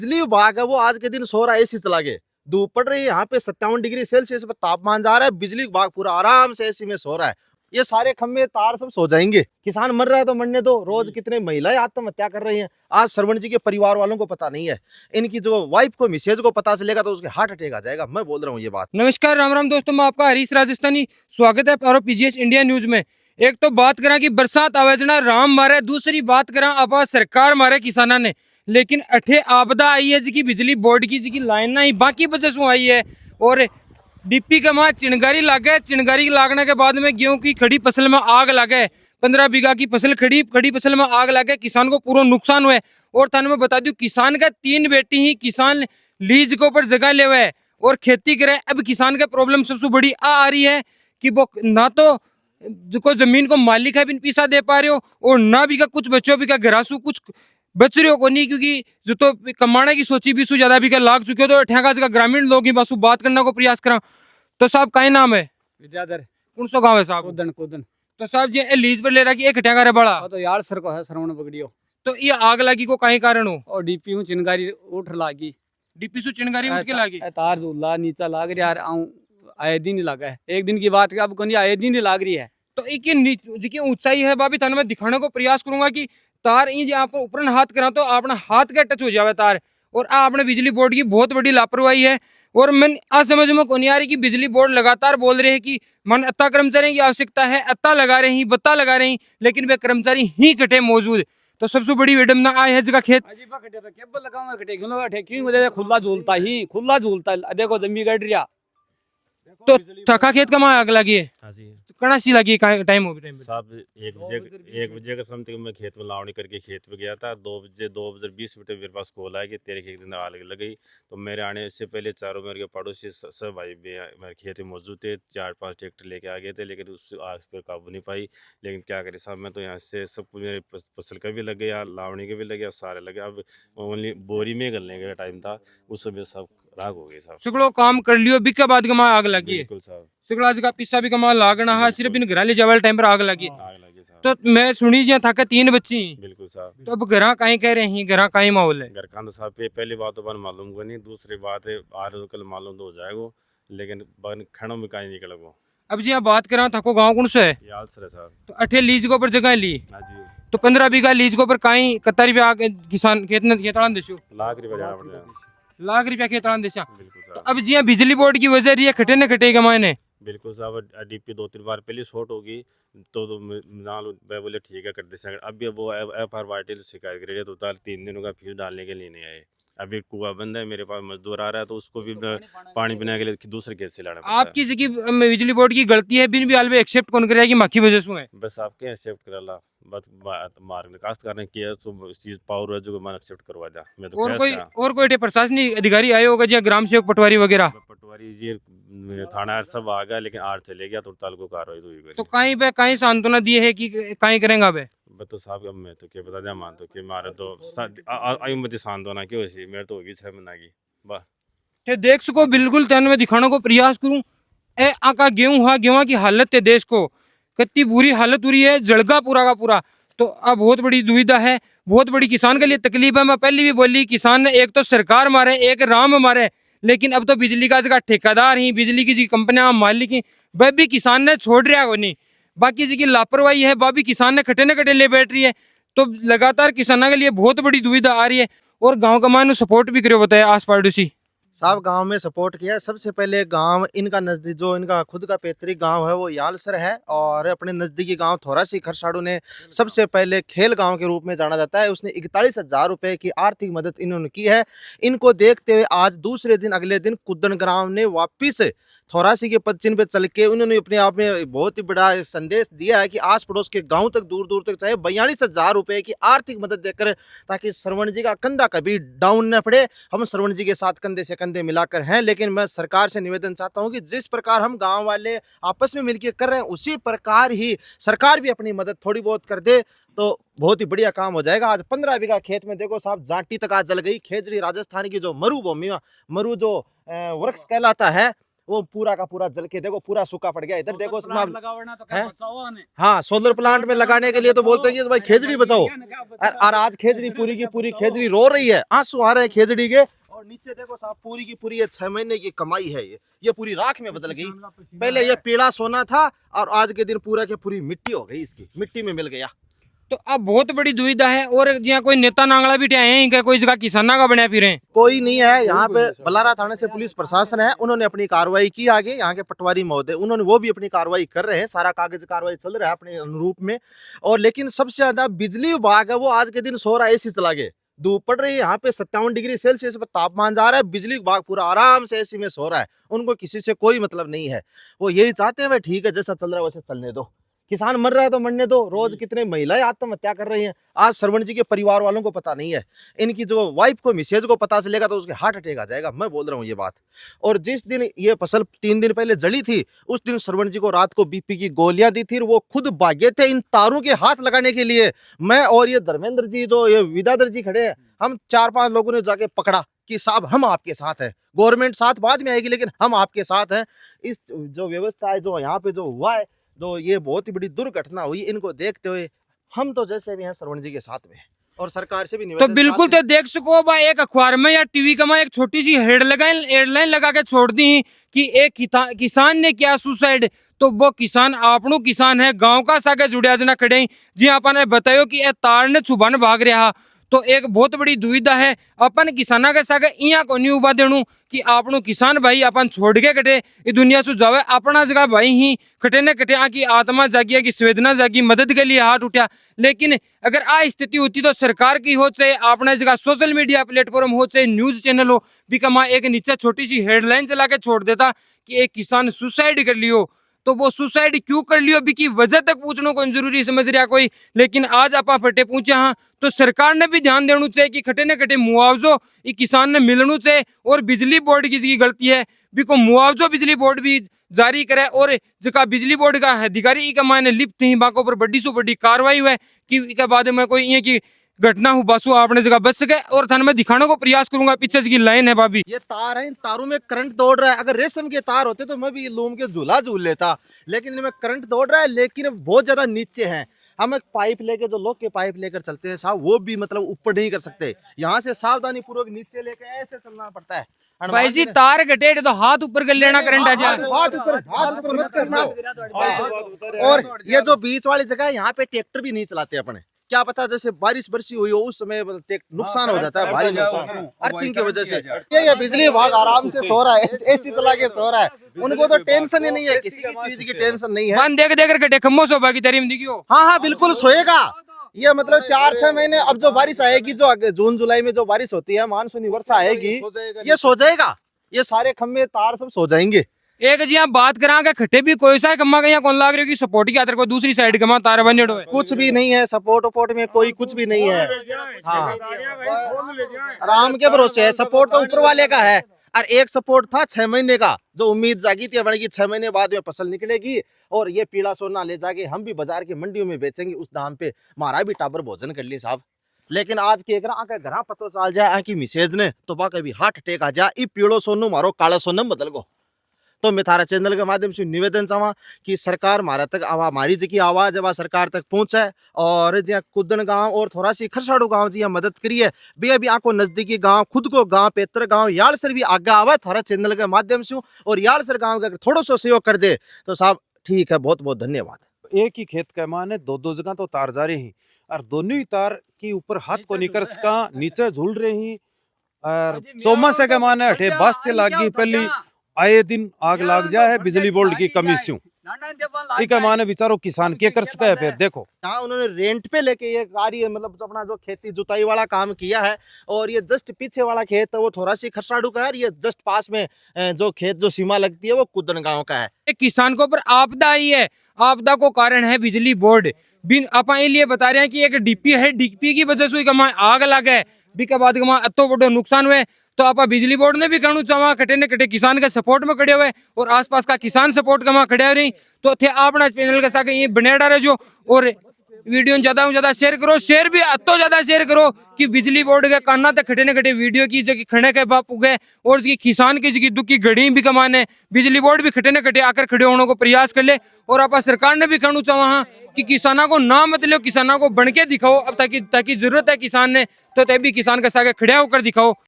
बिजली विभाग है वो आज के दिन सो रहा है, एसी चला के। धूप पड़ रही है यहाँ पे 57 डिग्री सेल्सियस पर तापमान जा रहा है, बिजली विभाग पूरा आराम से एसी में सो रहा है। ये सारे खंभे तार सब सो जाएंगे। किसान मर रहा है तो मरने दो। रोज कितने महिलाएं आत्महत्या कर रही हैं। आज श्रवण जी के परिवार वालों को पता नहीं है, इनकी जो वाइफ को मिसेज को पता चलेगा तो उसके हार्ट अटैक आ जाएगा। मैं बोल रहा हूँ ये बात। नमस्कार, राम राम दोस्तों, मैं आपका हरीश राजस्थानी स्वागत है और पीजीएस इंडिया न्यूज में। एक तो बात करा कि बरसात आवेजना राम मारे, दूसरी बात करा अब सरकार मारे किसाना ने। लेकिन अठे आपदा आई है जी की बिजली बोर्ड की जी की लाइन ना ही बाकी वजह से आई है। और डीपी का वहां चिंगारी लागे, चिंगारी लागने के बाद में गेहूं की खड़ी फसल में आग लगे। 15 बीघा की फसल खड़ी फसल में आग लगे, किसान को पूरा नुकसान हुआ। और थाने में बता दूं, किसान का 3 बेटी ही किसान लीज के ऊपर जगह ले हुए और खेती करे। अब किसान का प्रॉब्लम सबसे बड़ी आ रही है कि वो ना तो जो जमीन को मालिक है बिन पैसा दे पा रहे हो, और ना भी का कुछ बच्चों भी का घरासू कुछ बच रहे हो को नहीं, क्योंकि जो तो कमाने की सोची बीसू ज्यादा भी का लाग चुके हो। तो ठेका जगह ग्रामीण लोग ही बासु बात करने को प्रयास करा। तो साहब का ही नाम है? विद्याधर। कौन सा गाँव है साहब? कुदन कुदन। तो साहब जी लीज पर ले रहा कि एक ठेका रे बड़ा, तो यार सर को है श्रवण पकड़ियो। तो ये आग लगी को कहीं कारण हो? और डीपी हूँ चिंगारी उठ लागी। डीपी सु चिंगारी उठ के लगी। तार झूला नीचा लाग रहा है। आए दिन ही लगा है, एक दिन की बात अब कोनी आए दिन ही लाग रही है। तो एक ऊंचाई है बाबी थाने में दिखाने को प्रयास करूंगा कि तार इंज आप ऊपर हाथ करा तो अपना हाथ का टच हो जावे तार। और आपने बिजली बोर्ड की बहुत बड़ी लापरवाही है। और मन आज समझ में कौन आ रही कि बिजली बोर्ड लगातार बोल रहे हैं कि मन अत्ता कर्मचारियों की आवश्यकता है, अत्ता लगा रहे हैं, बत्ता लगा रहे हैं, लेकिन वे कर्मचारी ही कटे मौजूद। तो सबसे बड़ी विडम्बना आय है जगह खेत केबल लगाऊंगा कटे क्यों खुला झूलता देखो जमी गड़ रहा। तो थका खेत का माँ आग लगी है। हाँ जी कड़ा सी लगी टाइम हो टाइम साहब, 1 बजे का समथिंग मैं खेत में लावणी करके खेत पे गया था। 2 बजे 20 मिनट मेरे पास कॉल आया कि तेरे खेत में आग लग गई। तो मेरे आने से पहले चारों मेरे पड़ोसी सब भाई मेरे खेत में मौजूद थे। 4-5 ट्रैक्टर लेके आ गए थे, लेकिन उस आग पर काबू नहीं पाई। लेकिन क्या करें साहब, मैं तो यहाँ से सब कुछ मेरे फसल का भी लग गया, लावणी का भी लग गया, सारे लगे। अब ओनली बोरी में गलने का टाइम था, उस समय सब राग हो गए साहब। सगड़ो काम कर लियो बिका बाद का माँ आग लगी है। बिल्कुल साहब, सगड़ा जगह पिस्सा भी कमा लागना है, सिर्फ इन घर ले जावल टाइम पर आग लगी। आग लगी साहब। तो मैं सुनी जी था 3 बच्ची। बिल्कुल साहब। तो अब घर कहीं कह रहे हैं, घर कहीं माहौल है? घर का तो साहब पहली बात तो बन मालूम को नहीं, दूसरी बात है आज तो कल मालूम तो हो जाएगा, लेकिन बन खड़ों में कहीं निकल गो। अब जी आप बात करा थको गाँव कौन सा है? याद सर साहब। तो 8 लीज के ऊपर जगह ली। हाँ जी। तो 15 बीघा लीज के ऊपर कहीं 71 रुपया किसान खेतान देशो, लाख रुपया जाना पड़ जाए। लाख रुपया खेतान देशा। बिल्कुल तो साहब। अब जी बिजली बोर्ड की वजह रही है खटे न खटे का मायने। बिल्कुल साहब, डीपी 2-3 बार पहले शॉर्ट होगी तो नाल बोले ठीक है कर दे। अभी वो FR पार्टी शिकायत कर रही है, तो 3 दिनों का फ्यूज डालने के लिए नहीं आए। अभी कुआं बंद है, मेरे पास मजदूर आ रहा है तो उसको भी पानी पीने के लिए दूसरे खेत से लाना पड़ता है। आपकी जगह बिजली बोर्ड की गलती है, बिन भी आलवे एक्सेप्ट कौन करेगी माखी वजह से है? बस आपके एक्सेप्ट करा बस मार्ग कास्ट करने किया तो इस चीज पावर है जो मैं एक्सेप्ट करवा दिया। मैं तो और कोई प्रशासनिक अधिकारी आए होगा जी, ग्राम सेवक पटवारी वगैरह? पटवारी जी थाना सब आ गया, लेकिन आर चले गया तो ताल को कार्रवाई हुई। तो कहीं पे कहीं सांत्वना दिए है कि कहीं करेंगे बे? तो साहब अब मैं तो क्या बता दिया, मान तो कि मारे तो आयुमति सांत्वना क्यों ऐसी मेरे तो होगी 6 महीना की बस। ते देख सको बिल्कुल तन में दिखाने को प्रयास करूं। ए आका गेहूं की हालत है देश को कितनी बुरी हालत हो रही है, जड़गा पूरा का पूरा। तो अब बहुत बड़ी दुविधा है, बहुत बड़ी किसान के लिए तकलीफ है। मैं पहले भी बोली, किसान ने एक तो सरकार मारे, एक राम मारे, लेकिन अब तो बिजली का जगह ठेकेदार ही, बिजली की कंपनियां मालिक ही, वह भी किसान ने छोड़ रहा हो नहीं। बाकी जी की लापरवाही है, वह भी किसान ने खटे न खटे ले बैठ रही है। तो लगातार किसानों के लिए बहुत बड़ी दुविधा आ रही है। और गाँव का मान सपोर्ट भी करो बताया आस पड़ोसी साहब गांव में सपोर्ट किया है। सबसे पहले गांव इनका नजदीक जो इनका खुद का पैतृक गांव है वो यालसर है, और अपने नजदीकी गांव थोरासी खरसाड़ू ने सबसे पहले खेल गांव के रूप में जाना जाता है। उसने 41,000 रुपए की आर्थिक मदद इन्होंने की है। इनको देखते हुए आज दूसरे दिन अगले दिन कुदन ग्राम ने वापिस थोरासी के पदचिन्ह पे चल के उन्होंने अपने आप में बहुत ही बड़ा संदेश दिया है कि आस पड़ोस के गांव तक दूर दूर तक चाहे 42,000 रुपए की आर्थिक मदद देकर, ताकि श्रवण जी का कंधा कभी डाउन न पड़े। हम श्रवण जी के साथ कंधे से कंधे मिलाकर हैं, लेकिन मैं सरकार से निवेदन चाहता हूं कि जिस प्रकार हम गांव वाले आपस में मिलकर कर रहे हैं उसी प्रकार ही सरकार भी अपनी मदद थोड़ी बहुत कर दे तो बहुत ही बढ़िया काम हो जाएगा। आज 15 बीघा खेत में देखो साहब जाटी तक आज जल गई। खेजड़ी राजस्थान की जो मरुभूमि, मरु जो वृक्ष कहलाता है, वो पूरा का पूरा जल के देखो पूरा सूखा पड़ गया। इधर देखो जनाब, हैं? तो हाँ सोलर प्लांट में लगाने के लिए तो बोलते हैं कि भाई खेजड़ी बचाओ, और आज खेजड़ी पूरी की पूरी खेजड़ी रो रही है, आंसू आ रहे हैं खेजड़ी के। और नीचे देखो साहब पूरी की पूरी ये 6 महीने की कमाई है, ये पूरी राख में बदल गई। पहले ये पीला सोना था और आज के दिन पूरा के पूरी मिट्टी हो गई, इसकी मिट्टी में मिल गया। तो अब बहुत बड़ी दुविधा है। और यहाँ कोई नेता नांगला भी आए हैं क्या, कोई जगह किसाना का बना फिर कोई नहीं है यहाँ पे। बलारा थाने से पुलिस प्रशासन है, उन्होंने अपनी कार्रवाई की। आगे यहाँ के पटवारी महोदय उन्होंने वो भी अपनी कार्रवाई कर रहे हैं, सारा कागज कार्रवाई चल रहा है अपने अनुरूप में। और लेकिन सबसे ज्यादा बिजली विभाग है वो आज के दिन सो रहा है, एसी चला के। धूप पड़ रही है यहाँ पे 57 डिग्री सेल्सियस पर तापमान जा रहा है, बिजली विभाग पूरा आराम से एसी में सो रहा है। उनको किसी से कोई मतलब नहीं है, वो यही चाहते हैं भाई ठीक है जैसा चल रहा है वैसे चलने दो, किसान मर रहा है तो मरने दो। रोज कितने महिलाएं आत्महत्या कर रही हैं। आज श्रवण जी के परिवार वालों को पता नहीं है, इनकी जो वाइफ को मिसेज को पता चलेगा तो उसके हार्ट अटैक आ जाएगा, मैं बोल रहा हूँ ये बात। और जिस दिन ये फसल 3 दिन पहले जली थी उस दिन श्रवण जी को रात को बीपी की गोलियां दी थी और वो खुद भागे थे इन तारों के हाथ लगाने के लिए। मैं और ये धर्मेंद्र जी जो ये विदाधर जी खड़े हैं, हम 4-5 लोगों ने जाके पकड़ा कि साहब हम आपके साथ हैं, गवर्नमेंट साथ बाद में आएगी लेकिन हम आपके साथ हैं। इस जो व्यवस्था है जो यहाँ पे जो हुआ है, तो ये बहुत ही बड़ी दुर्घटना हुई, इनको देखते हुए हम तो जैसे भी हैं श्रवण जी के साथ में हैं और सरकार से भी तो निवेदन बिल्कुल चाहते तो देख सको भाई, एक अखबार में या टीवी का में एक छोटी सी हेडलाइन लगा के छोड़ दी कि एक किसान ने किया सुसाइड। तो वो किसान आपनू किसान है, गांव का सागे जुड़िया जना खड़े जी आपने बतायो कि ए तार ने छुबान भाग रहा। तो एक बहुत बड़ी दुविधा है, अपन किसाना के सागे इया को नहीं उबा देणु कि आपनू किसान भाई अपन छोड़ के कटे ये दुनिया से जावे, अपना जगह भाई ही कटे ने कटे की आत्मा जागी, की संवेदना जागी, मदद के लिए हाथ उठा। लेकिन अगर आ स्थिति होती तो सरकार की हो चाहे अपना जगह सोशल मीडिया प्लेटफॉर्म हो चाहे न्यूज चैनल हो, बिकमा एक नीचे छोटी सी हेडलाइन चला के छोड़ देता कि एक किसान सुसाइड कर लियो। तो वो सुसाइड क्यों कर लियो बिकी वजह तक पूछने को जरूरी समझ रहा कोई। लेकिन आज आप फटे पूछे हाँ तो सरकार ने भी ध्यान देना चाहिए कि खटे न खटे मुआवजो ये किसान ने मिलना चाहिए। और बिजली बोर्ड की गलती है बिको मुआवजो बिजली बोर्ड भी जारी करे और जका बिजली बोर्ड का अधिकारी का मायने लिप्त नहीं बाको पर बड़ी से बड़ी कार्रवाई हुए कि बाद में कोई ये की घटना हो बासु आपने जगह बच सके। और थाने में दिखाने को प्रयास करूंगा, पीछे की लाइन है भाभी, ये तार है, इन तारों में करंट दौड़ रहा है। अगर रेशम के तार होते तो मैं भी लूम के झूला झूल लेता, लेकिन इनमें करंट दौड़ रहा है, लेकिन बहुत ज्यादा नीचे है। हम एक पाइप लेके जो लोग के पाइप लेकर चलते हैं साहब, वो भी मतलब ऊपर नहीं कर सकते, यहाँ से सावधानी पूर्वक नीचे लेके ऐसे चलना पड़ता है। भाई जी तार घटे तो हाथ ऊपर कर लेना, करंट आ जाए। हाथ ऊपर मत करना। और ये जो बीच वाली जगह है यहाँ पे ट्रैक्टर भी नहीं चलाते अपने, क्या पता जैसे बारिश बरसी हुई हो उस समय नुकसान हो जाता है, भारी नुकसान अर्थिंग की वजह से। ये बिजली विभाग आराम से सो रहा है, एसी चला के सो रहा है, उनको तो टेंशन ही नहीं है, किसी की चीज की टेंशन नहीं है। मन देख देख कर खम्मो सो बाकी तेरी में दिखियो। हाँ हाँ बिल्कुल सोएगा। ये मतलब 4-6 महीने अब जो बारिश आएगी, जो जून जुलाई में जो बारिश होती है मानसूनी वर्षा आएगी, ये सो जाएगा, ये सारे खम्भे तार सब सो जाएंगे। एक जी आप बात करा के खट्टे भी कोई सा कमा गया कौन लाग रही हो कि सपोर्ट की आतर को दूसरी साइड कमा तार बने है कुछ भी नहीं है, सपोर्ट वपोर्ट में कोई कुछ भी नहीं है। हाँ आराम के भरोसे है, सपोर्ट तो ऊपर वाले का है। और एक सपोर्ट था 6 महीने का, जो उम्मीद जागी थी बनेगी 6 महीने बाद में फसल निकलेगी और ये पीला सोना ले जाके हम भी बाजार की मंडियों में बेचेंगे उस दाम पे, हमारा भी टाबर भोजन कर लिए साहब। लेकिन आज के घर पतो चल जाए आकी मिसेज ने तो बाकी भी हार्ट अटैक आ जाए, ई पीड़ो सोनू मारो काला सोनम बदल गो। तो मैं थारा चैनल के माध्यम से निवेदन चाहवा कि सरकार हमारा तक हमारी जी की आवाज है सरकार तक पहुंचे और जहाँ कुदन गांव और थोड़ा सी खरसाड़ू गांव जी मदद करिए भैया भी आको नजदीकी गांव खुद को गांव पेतर गांव यालसर भी आगे आवा थारा चैनल के माध्यम से और यालसर गांव का थोड़ा सा सहयोग कर दे तो साहब ठीक है, बहुत बहुत धन्यवाद। एक ही खेत का मान है, दो जगह तो तार जा रहे हैं और दोनों ही तार के ऊपर हाथ को निकर सका नीचे झूल रहे हैं। और चौमासे का मान है अठे बास्ते लागी पहली आए दिन आग लाग जाए बिजली बोर्ड की कमी से ठीक है माने बेचारो किसान के कर सके। फिर देखो हाँ उन्होंने रेंट पे लेके ये कार्य मतलब अपना जो खेती जुताई वाला काम किया है और ये जस्ट पीछे वाला खेत है वो थोड़ा सी खरसाड़ू का है, ये जस्ट पास में जो खेत जो सीमा लगती है वो कुदन गांव का है। किसान को ऊपर आपदा आई है, आपदा को कारण है बिजली बोर्ड। बिन अपन लिए बता रहे हैं कि एक डीपी है, डीपी की वजह से कमा आग लग है बीके बाद कमा अतो बड़ो नुकसान हुए। तो आप बिजली बोर्ड ने भी कहना चाहवा कटे न कटे किसान के सपोर्ट में खड़े हुए और आसपास का किसान सपोर्ट कमा खड़े हो रही तो थे अपना चैनल के साथ ये बने डाले जो और वीडियो ज्यादा से ज्यादा शेयर करो, शेयर भी तो ज्यादा शेयर करो कि बिजली बोर्ड के काना तक खटे न खटे वीडियो की जगह खड़े के बापू गए और की किसान की जगह दुख की घड़ी भी कमाने बिजली बोर्ड भी खटे न खटे आकर खड़े होने को प्रयास कर ले। और आप सरकार ने भी कहना चाहा कि किसानों को ना मत लो, किसानों को बन के दिखाओ अब ताकि जरूरत है किसान ने तो तभी किसान के साथ खड़े होकर दिखाओ।